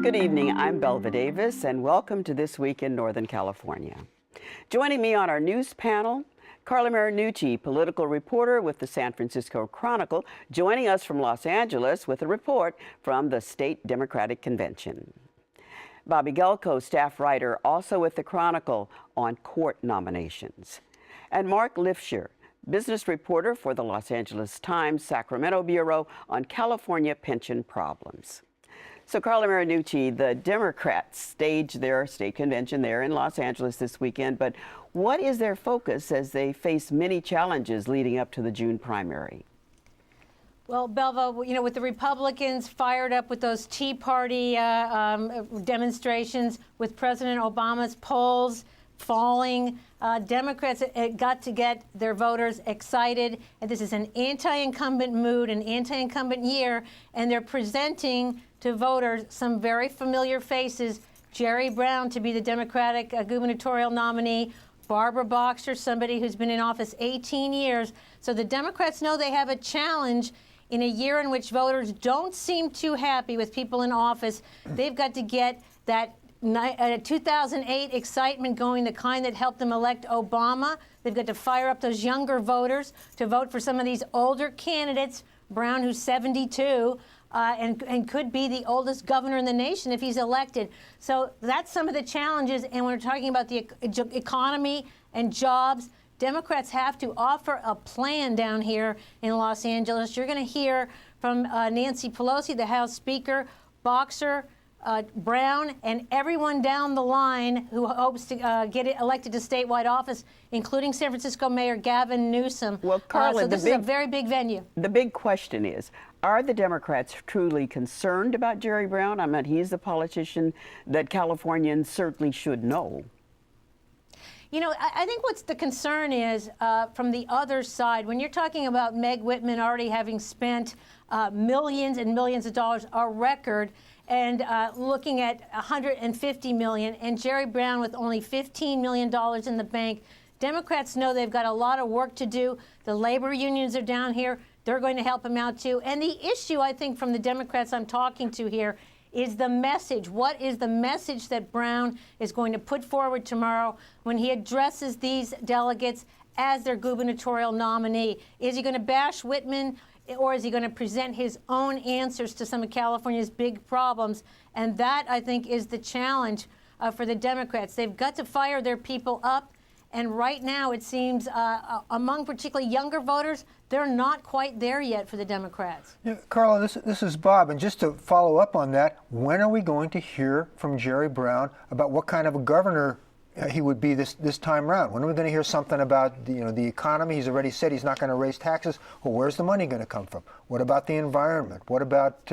Good evening, I'm Belva Davis, and welcome to This Week in Northern California. Joining me on our news panel, Carla Marinucci, political reporter with the San Francisco Chronicle, joining us from Los Angeles with a report from the State Democratic Convention. Bob Egelko, staff writer, also with the Chronicle on court nominations. And Marc Lifsher, business reporter for the Los Angeles Times Sacramento Bureau on California pension problems. So Carla Marinucci, the Democrats staged their state convention there in Los Angeles this weekend, but what is their focus as they face many challenges leading up to the June primary? Well, Belva, you know, with the Republicans fired up with those Tea Party demonstrations, with President Obama's polls falling, Democrats got to get their voters excited. And this is an anti-incumbent mood, an anti-incumbent year, and they're presenting to voters some very familiar faces. Jerry Brown to be the Democratic gubernatorial nominee, Barbara Boxer, somebody who's been in office 18 years. So the Democrats know they have a challenge in a year in which voters don't seem too happy with people in office. They've got to get that 2008 excitement going, the kind that helped them elect Obama. They've got to fire up those younger voters to vote for some of these older candidates, Brown, who's 72, and could be the oldest governor in the nation if he's elected. So that's some of the challenges. And when we're talking about the economy and jobs, Democrats have to offer a plan down here in Los Angeles. You're going to hear from Nancy Pelosi, the House Speaker, Boxer, Brown, and everyone down the line who hopes to get elected to statewide office, including San Francisco Mayor Gavin Newsom. Well, Carla, so this is a very big venue. The big question is, are the Democrats truly concerned about Jerry Brown? I mean, he's the politician that Californians certainly should know. You know, I think what's the concern is from the other side, when you're talking about Meg Whitman already having spent millions and millions of dollars, a record, and looking at $150 million, and Jerry Brown with only $15 million in the bank, Democrats know they've got a lot of work to do. The labor unions are down here. They're going to help them out, too. And the issue, I think, from the Democrats I'm talking to here is the message. What is the message that Brown is going to put forward tomorrow when he addresses these delegates as their gubernatorial nominee? Is he going to bash Whitman, or is he going to present his own answers to some of California's big problems? And that, I think, is the challenge for the Democrats. They've got to fire their people up. And right now, it seems, among particularly younger voters, they're not quite there yet for the Democrats. Yeah, Carla, this is Bob. And just to follow up on that, when are we going to hear from Jerry Brown about what kind of a governor he would be this time around? When are we going to hear something about the economy? He's already said he's not going to raise taxes. Well, where's the money going to come from? What about the environment? What about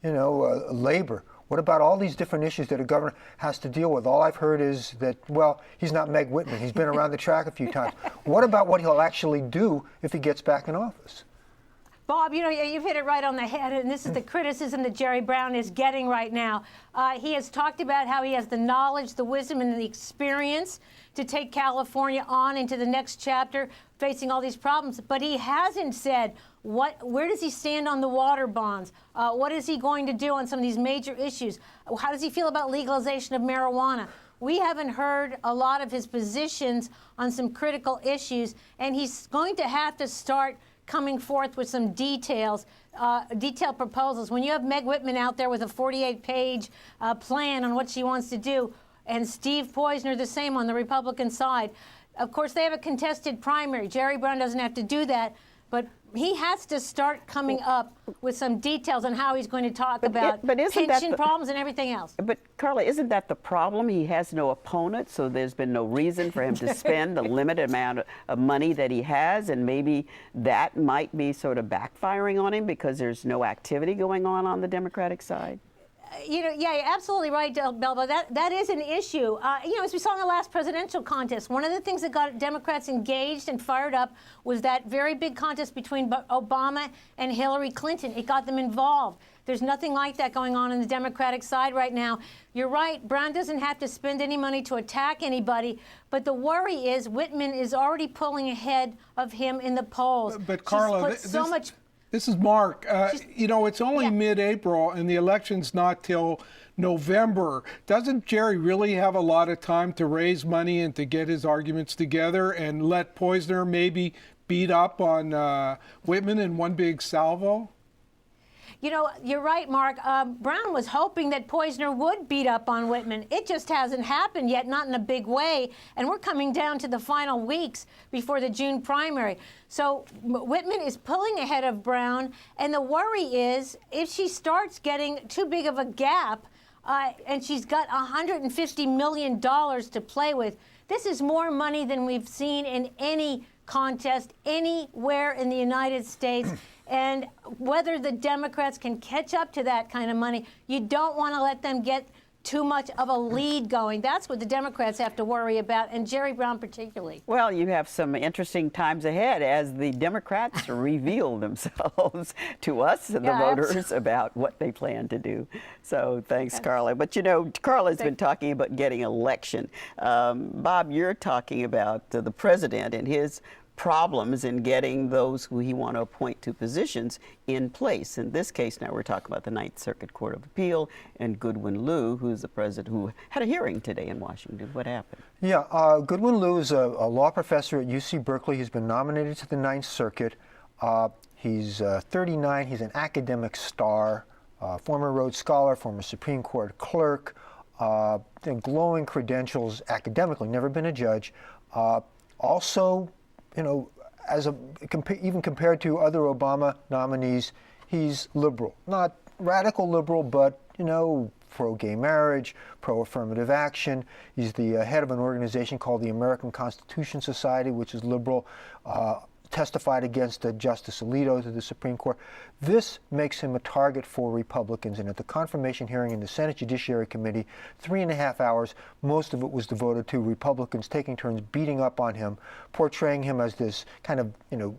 labor? What about all these different issues that a governor has to deal with? All I've heard is that, well, he's not Meg Whitman. He's been around the track a few times. What about what he'll actually do if he gets back in office? Bob, you know, you've hit it right on the head, and this is the criticism that Jerry Brown is getting right now. He has talked about how he has the knowledge, the wisdom, and the experience to take California on into the next chapter, facing all these problems. But he hasn't said where does he stand on the water bonds? What is he going to do on some of these major issues? How does he feel about legalization of marijuana? We haven't heard a lot of his positions on some critical issues, and he's going to have to start coming forth with some detailed proposals. When you have Meg Whitman out there with a 48-page plan on what she wants to do, and Steve Poizner the same on the Republican side, of course, they have a contested primary. Jerry Brown doesn't have to do that, but he has to start coming up with some details on how he's going to talk about pension problems and everything else. But, Carla, isn't that the problem? He has no opponent, so there's been no reason for him to spend the limited amount of money that he has, and maybe that might be sort of backfiring on him because there's no activity going on the Democratic side. You know, yeah, you're absolutely right, Belva. That is an issue. You know, as we saw in the last presidential contest, one of the things that got Democrats engaged and fired up was that very big contest between Obama and Hillary Clinton. It got them involved. There's nothing like that going on the Democratic side right now. You're right, Brown doesn't have to spend any money to attack anybody, but the worry is Whitman is already pulling ahead of him in the polls. But Carla, This is Marc. You know, it's only mid-April, and the election's not till November. Doesn't Jerry really have a lot of time to raise money and to get his arguments together and let Poizner maybe beat up on Whitman in one big salvo? You know, you're right, Mark. Brown was hoping that Poizner would beat up on Whitman. It just hasn't happened yet, not in a big way. And we're coming down to the final weeks before the June primary. So Whitman is pulling ahead of Brown. And the worry is if she starts getting too big of a gap and she's got $150 million to play with, this is more money than we've seen in any contest anywhere in the United States. And whether the Democrats can catch up to that kind of money, you don't want to let them get too much of a lead going. That's what the Democrats have to worry about, and Jerry Brown particularly. Well, you have some interesting times ahead as the Democrats reveal themselves to us, the voters, about what they plan to do. So thanks, Carla. But you know, Carla's been talking about getting election. Bob, you're talking about the president and his problems in getting those who he want to appoint to positions in place. In this case, now we're talking about the Ninth Circuit Court of Appeal and Goodwin Liu, who's the president who had a hearing today in Washington. What happened? Yeah, Goodwin Liu is a law professor at UC Berkeley. He's been nominated to the Ninth Circuit. He's 39. He's an academic star, former Rhodes Scholar, former Supreme Court clerk, glowing credentials academically, never been a judge. Also, you know, even compared to other Obama nominees, he's liberal. Not radical liberal, but, you know, pro-gay marriage, pro-affirmative action. He's the head of an organization called the American Constitution Society, which is liberal, testified against Justice Alito to the Supreme Court. This makes him a target for Republicans, and at the confirmation hearing in the Senate Judiciary Committee, 3.5 hours, most of it was devoted to Republicans taking turns beating up on him, portraying him as this kind of, you know,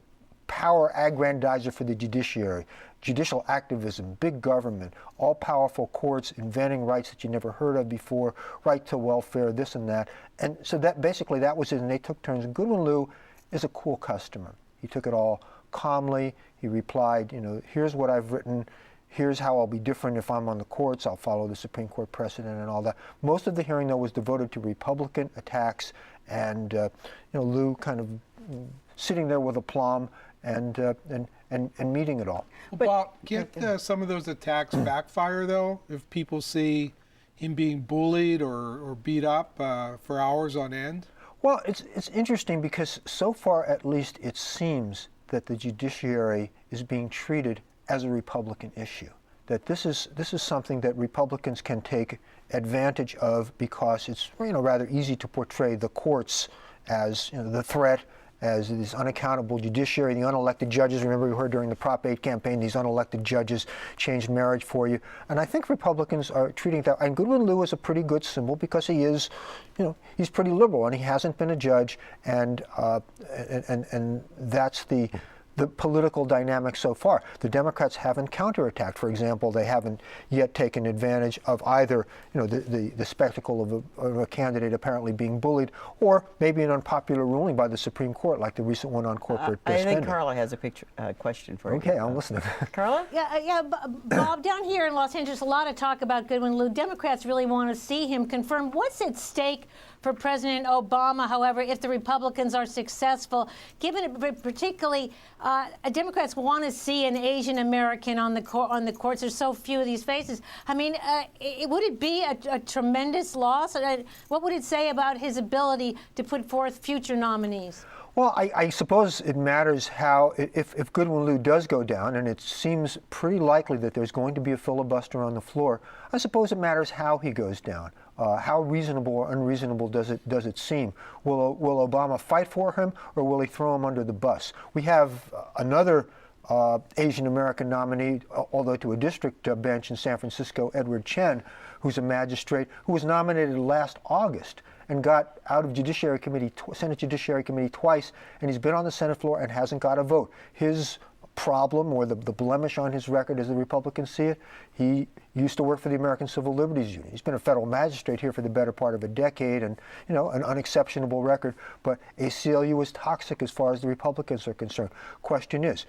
power aggrandizer for the judiciary, judicial activism, big government, all-powerful courts inventing rights that you never heard of before, right to welfare, this and that. And so that basically that was it, and they took turns. And Goodwin Liu is a cool customer. He took it all calmly. He replied, you know, here's what I've written. Here's how I'll be different if I'm on the courts. I'll follow the Supreme Court precedent and all that. Most of the hearing, though, was devoted to Republican attacks and, you know, Liu kind of sitting there with aplomb and meeting it all. Well, Bob, can't some of those attacks backfire, though, if people see him being bullied or beat up for hours on end? Well, it's interesting because so far, at least, it seems that the judiciary is being treated as a Republican issue. That this is something that Republicans can take advantage of because it's, you know, rather easy to portray the courts as, you know, the threat, as this unaccountable judiciary, the unelected judges. Remember, we heard during the Prop 8 campaign, these unelected judges changed marriage for you. And I think Republicans are treating that. And Goodwin Liu is a pretty good symbol because he is, you know, he's pretty liberal and he hasn't been a judge. And that's the political dynamic so far. The Democrats haven't counterattacked. For example, they haven't yet taken advantage of either, you know, the spectacle of a candidate apparently being bullied, or maybe an unpopular ruling by the Supreme Court, like the recent one on corporate spending. I think Carla has a question for you. Okay, I'm listening. Carla? Yeah, Bob, down here in Los Angeles, a lot of talk about Goodwin Liu. Democrats really want to see him confirm. What's at stake for President Obama, however, if the Republicans are successful, given it particularly Democrats want to see an Asian American on the courts. There's so few of these faces. I mean, would it be a tremendous loss? What would it say about his ability to put forth future nominees? Well, I suppose it matters how, if Goodwin Liu does go down, and it seems pretty likely that there's going to be a filibuster on the floor, I suppose it matters how he goes down. How reasonable or unreasonable does it seem? Will Obama fight for him, or will he throw him under the bus? We have another Asian American nominee, although to a district bench in San Francisco, Edward Chen, who's a magistrate who was nominated last August and got out of Judiciary Committee, Senate Judiciary Committee twice, and he's been on the Senate floor and hasn't got a vote. His problem, or the blemish on his record as the Republicans see it, he used to work for the American Civil Liberties Union. He's been a federal magistrate here for the better part of a decade, and, you know, an unexceptionable record, but ACLU is toxic as far as the Republicans are concerned. Question is,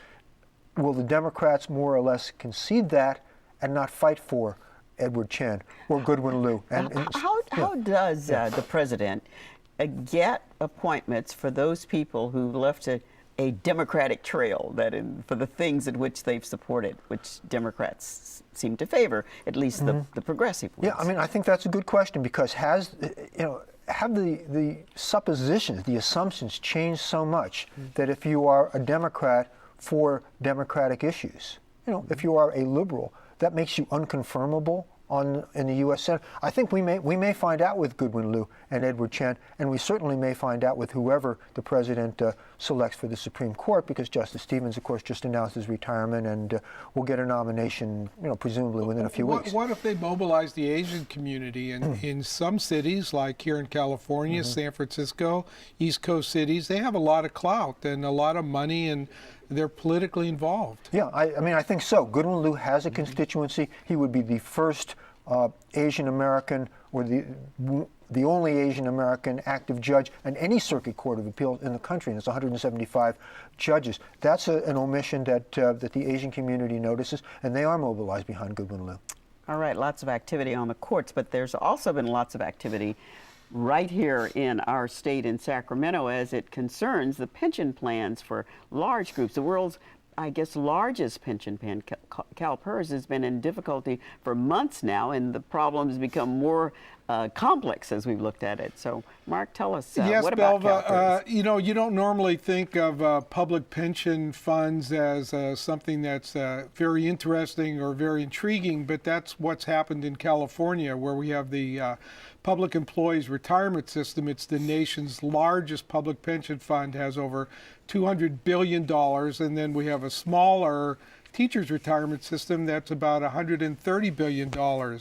will the Democrats more or less concede that and not fight for Edward Chan or Goodwin Liu. And How does the president get appointments for those people who left a Democratic trail for the things in which they've supported, which Democrats seem to favor, at least the progressive ones? Yeah, I mean, I think that's a good question, because have the suppositions, the assumptions changed so much that if you are a Democrat for Democratic issues, if you are a liberal, that makes you unconfirmable in the U.S. Senate? I think we may find out with Goodwin Liu and Edward Chan, and we certainly may find out with whoever the president selects for the Supreme Court, because Justice Stevens, of course, just announced his retirement, and will get a nomination, presumably within a few weeks. What if they mobilize the Asian community in some cities, like here in California, San Francisco, East Coast cities? They have a lot of clout and a lot of money, and they're politically involved. Yeah, I mean, I think so. Goodwin Liu has a constituency. He would be the first Asian American, or the only Asian American active judge in any circuit court of appeals in the country, and it's 175 judges. That's an omission that the Asian community notices, and they are mobilized behind Goodwin Liu. All right, lots of activity on the courts, but there's also been lots of activity right here in our state in Sacramento as it concerns the pension plans for large groups. The world's, I guess, largest pension plan, CalPERS, has been in difficulty for months now, and the problems become more complex as we've looked at it. So, Marc, tell us, yes, what about Belva, CalPERS? you don't normally think of public pension funds as something that's very interesting or very intriguing, but that's what's happened in California, where we have the Public Employees Retirement System. It's the nation's largest public pension fund, has over $200 billion, and then we have a smaller teachers' retirement system that's about $130 billion.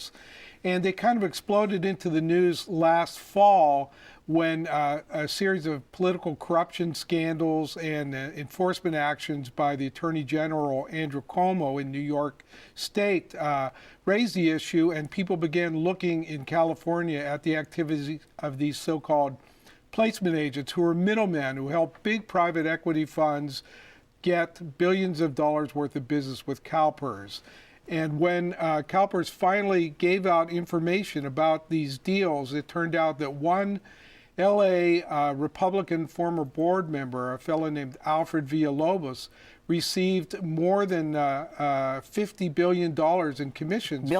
And they kind of exploded into the news last fall when a series of political corruption scandals and enforcement actions by the Attorney General Andrew Cuomo in New York State raised the issue, and people began looking in California at the activities of these so-called placement agents, who are middlemen who help big private equity funds get billions of dollars worth of business with CalPERS. And when CalPERS finally gave out information about these deals, it turned out that one LA Republican former board member, a fellow named Alfred Villalobos, received more than $50 billion in commissions.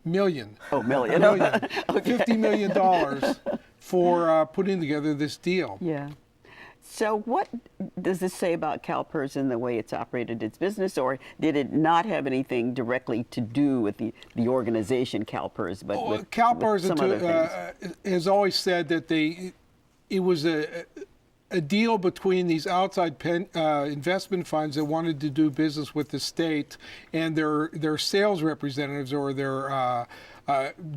Million? Oh, million. Million. Okay. $50 million for putting together this deal. Yeah. So what does this say about CalPERS and the way it's operated its business, or did it not have anything directly to do with the organization CalPERS, but with some other things? Has always said that it was a deal between these outside investment funds that wanted to do business with the state and their sales representatives, or their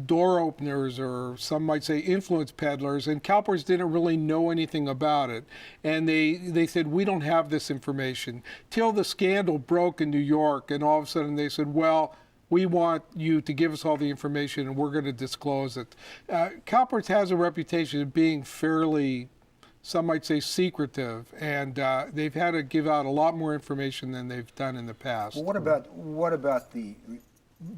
door openers, or some might say influence peddlers, and CalPERS didn't really know anything about it. And they said, we don't have this information, till the scandal broke in New York, and all of a sudden they said, well, we want you to give us all the information and we're going to disclose it. CalPERS has a reputation of being fairly, some might say, secretive, and they've had to give out a lot more information than they've done in the past. Well, what about the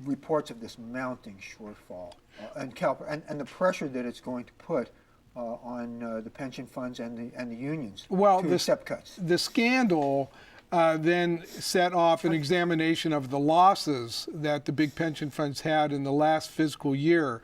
reports of this mounting shortfall and CalPERS, and the pressure that it's going to put on the pension funds and the unions to accept cuts? The scandal then set off an examination of the losses that the big pension funds had in the last fiscal year,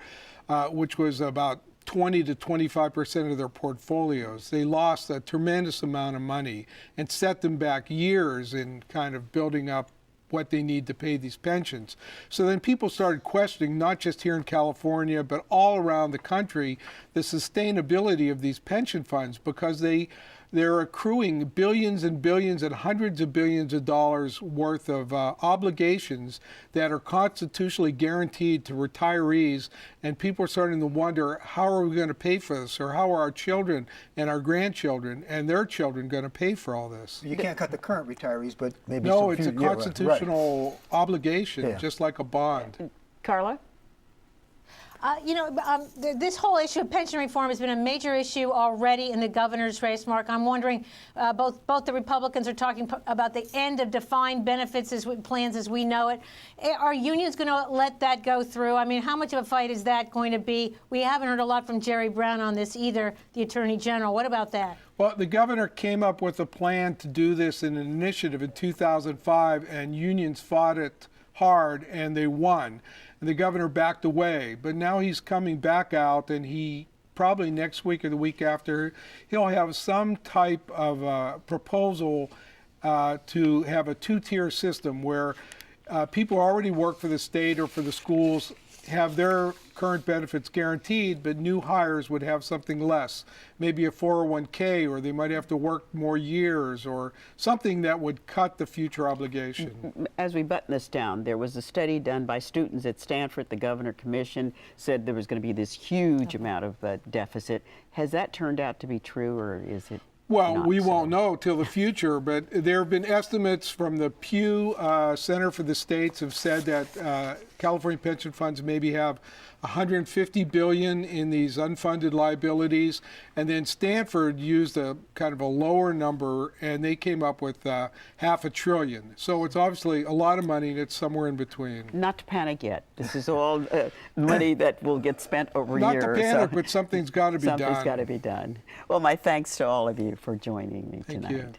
which was about 20 to 25% of their portfolios. They lost a tremendous amount of money and set them back years in kind of building up what they need to pay these pensions. So then people started questioning, not just here in California, but all around the country, the sustainability of these pension funds, because they're accruing billions and billions and hundreds of billions of dollars worth of obligations that are constitutionally guaranteed to retirees, and people are starting to wonder, how are we going to pay for this, or how are our children and our grandchildren and their children going to pay for all this? You can't cut the current retirees, but maybe no, some it's a constitutional obligation, just like a bond. Carla? This whole issue of pension reform has been a major issue already in the governor's race, Mark. I'm wondering, both the Republicans are talking about the end of defined benefits plans as we know it. Are unions going to let that go through? I mean, how much of a fight is that going to be? We haven't heard a lot from Jerry Brown on this either, the Attorney General. What about that? Well, the governor came up with a plan to do this in an initiative in 2005, and unions fought it hard, and they won. And the governor backed away. But now he's coming back out, and he probably next week or the week after, he'll have some type of proposal to have a two-tier system where people who already work for the state or for the schools have their current benefits guaranteed, but new hires would have something less, maybe a 401k, or they might have to work more years, or something that would cut the future obligation. As we button this down, there was a study done by students at Stanford. The governor commission said there was going to be this huge amount of deficit. Has that turned out to be true, or is it? Well, we won't know till the future, but there have been estimates from the Pew Center for the States have said that California pension funds maybe have $150 billion in these unfunded liabilities, and then Stanford used a kind of a lower number, and they came up with $500 billion. So it's obviously a lot of money, and it's somewhere in between. Not to panic yet. This is all money that will get spent over Not years. to panic, but something's got to be done. Something's got to be done. Well, my thanks to all of you for joining me tonight. Thank you.